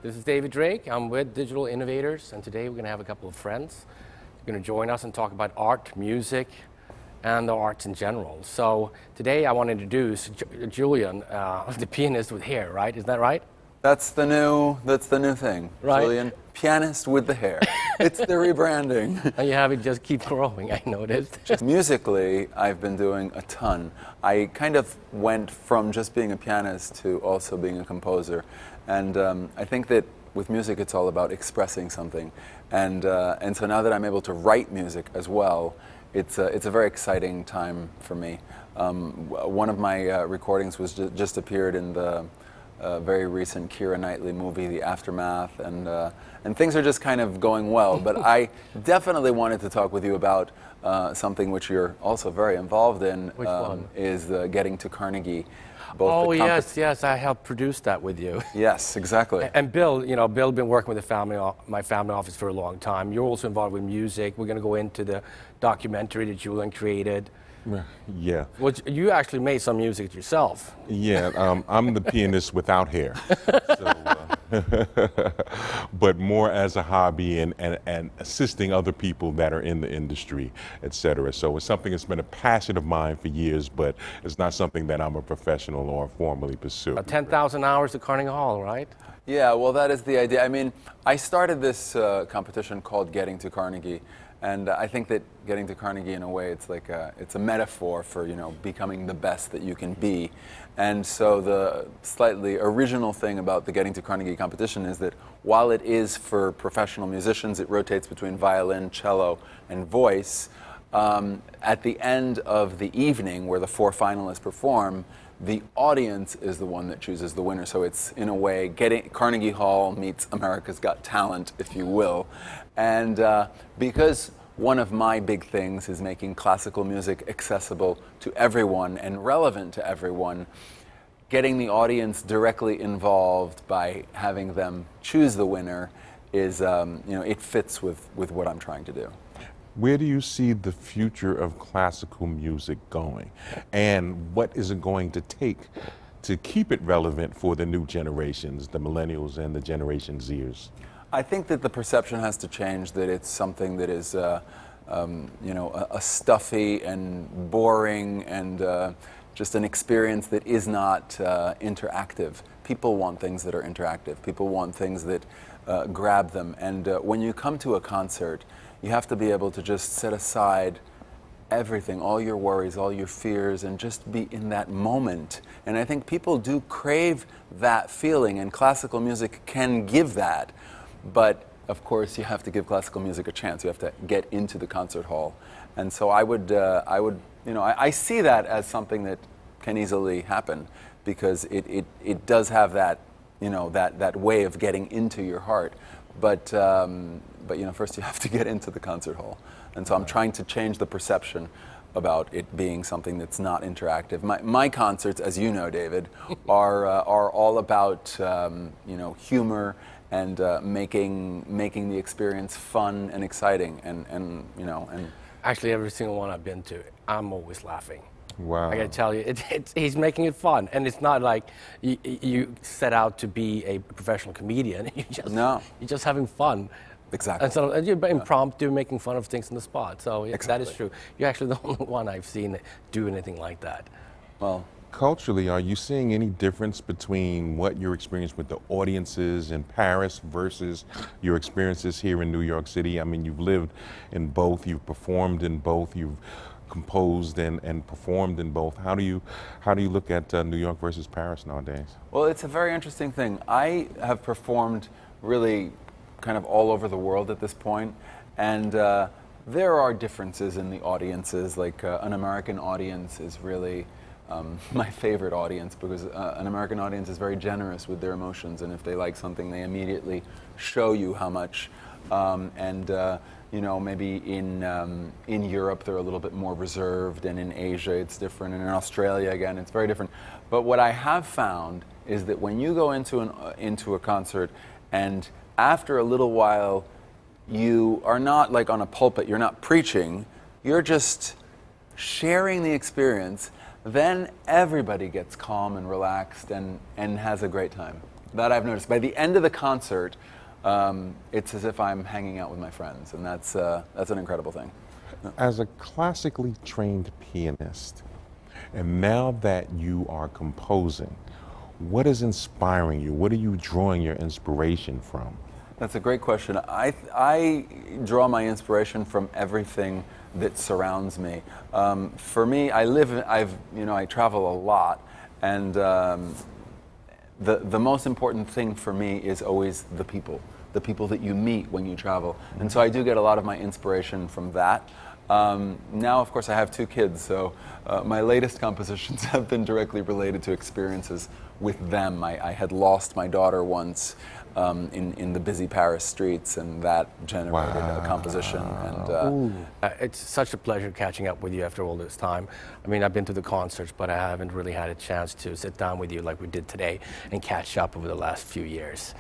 This is David Drake. I'm with Digital Innovators, and today we're going to have a couple of friends. They're going to join us and talk about art, music, and the arts in general. So today I want to introduce Julian, the pianist with hair, right? Is that right? That's the new thing. Right. Julian, pianist with the hair. It's the rebranding. And you have it just keep growing, I noticed. Musically, I've been doing a ton. I kind of went from just being a pianist to also being a composer. And I think that with music, it's all about expressing something. And so now that I'm able to write music as well, it's a very exciting time for me. One of my recordings was just appeared in the very recent Keira Knightley movie, The Aftermath, and things are just kind of going well. But I definitely wanted to talk with you about something which you're also very involved in. Which one? Is Getting to Carnegie. Yes, I helped produce that with you. Yes, exactly. And Bill, Bill been working with my family office for a long time. You're also involved with music. We're going to go into the documentary that Julian created. Yeah. Well, you actually made some music yourself. Yeah, I'm the pianist without hair. But more as a hobby and assisting other people that are in the industry, etc. So it's something that's been a passion of mine for years, but it's not something that I'm a professional or formally pursue. 10,000 hours at Carnegie Hall, right? Yeah, well, that is the idea. I mean, I started this competition called Getting to Carnegie. And I think that getting to Carnegie, in a way, it's like it's a metaphor for becoming the best that you can be. And so the slightly original thing about the Getting to Carnegie competition is that while it is for professional musicians, it rotates between violin, cello, and voice. At the end of the evening, where the 4 finalists perform, the audience is the one that chooses the winner. So it's, in a way, Carnegie Hall meets America's Got Talent, if you will. And because one of my big things is making classical music accessible to everyone and relevant to everyone, getting the audience directly involved by having them choose the winner is, it fits with what I'm trying to do. Where do you see the future of classical music going? And what is it going to take to keep it relevant for the new generations, the millennials and the Generation Zers? I think that the perception has to change, that it's something that is, a stuffy and boring and just an experience that is not interactive. People want things that are interactive. People want things that grab them. And when you come to a concert, you have to be able to just set aside everything, all your worries, all your fears, and just be in that moment. And I think people do crave that feeling, and classical music can give that. But of course, you have to give classical music a chance. You have to get into the concert hall, and so I see that as something that can easily happen, because it does have that, that way of getting into your heart. But first you have to get into the concert hall, and so I'm trying to change the perception about it being something that's not interactive. My concerts, as you know, David, are all about humor and making the experience fun and exciting, and Actually, every single one I've been to, I'm always laughing. Wow. I got to tell you, he's making it fun, and it's not like you set out to be a professional comedian. You're just having fun. Exactly. And so you're impromptu, making fun of things on the spot. So yeah, exactly. That is true. You're actually the only one I've seen do anything like that. Well, culturally, are you seeing any difference between what your experience with the audiences in Paris versus your experiences here in New York City? I mean, you've lived in both, you've performed in both, you've composed and performed in both. How do you look at New York versus Paris nowadays? Well, it's a very interesting thing. I have performed really kind of all over the world at this point, and there are differences in the audiences. Like an American audience is really my favorite audience, because an American audience is very generous with their emotions, and if they like something, they immediately show you how much. Maybe in Europe they're a little bit more reserved, and in Asia it's different, and in Australia again it's very different. But what I have found is that when you go into a concert, and after a little while you are not like on a pulpit, you're not preaching, you're just sharing the experience, then everybody gets calm and relaxed and has a great time. That I've noticed. By the end of the concert, it's as if I'm hanging out with my friends, and that's an incredible thing. As a classically trained pianist, and now that you are composing, what is inspiring you? What are you drawing your inspiration from? That's a great question. I draw my inspiration from everything that surrounds me. For me, I travel a lot, and the most important thing for me is always the people that you meet when you travel. And so I do get a lot of my inspiration from that. Now, of course, I have 2 kids, so my latest compositions have been directly related to experiences with them. I had lost my daughter once in the busy Paris streets, and that generated a composition. And It's such a pleasure catching up with you after all this time. I mean, I've been to the concerts, but I haven't really had a chance to sit down with you like we did today and catch up over the last few years.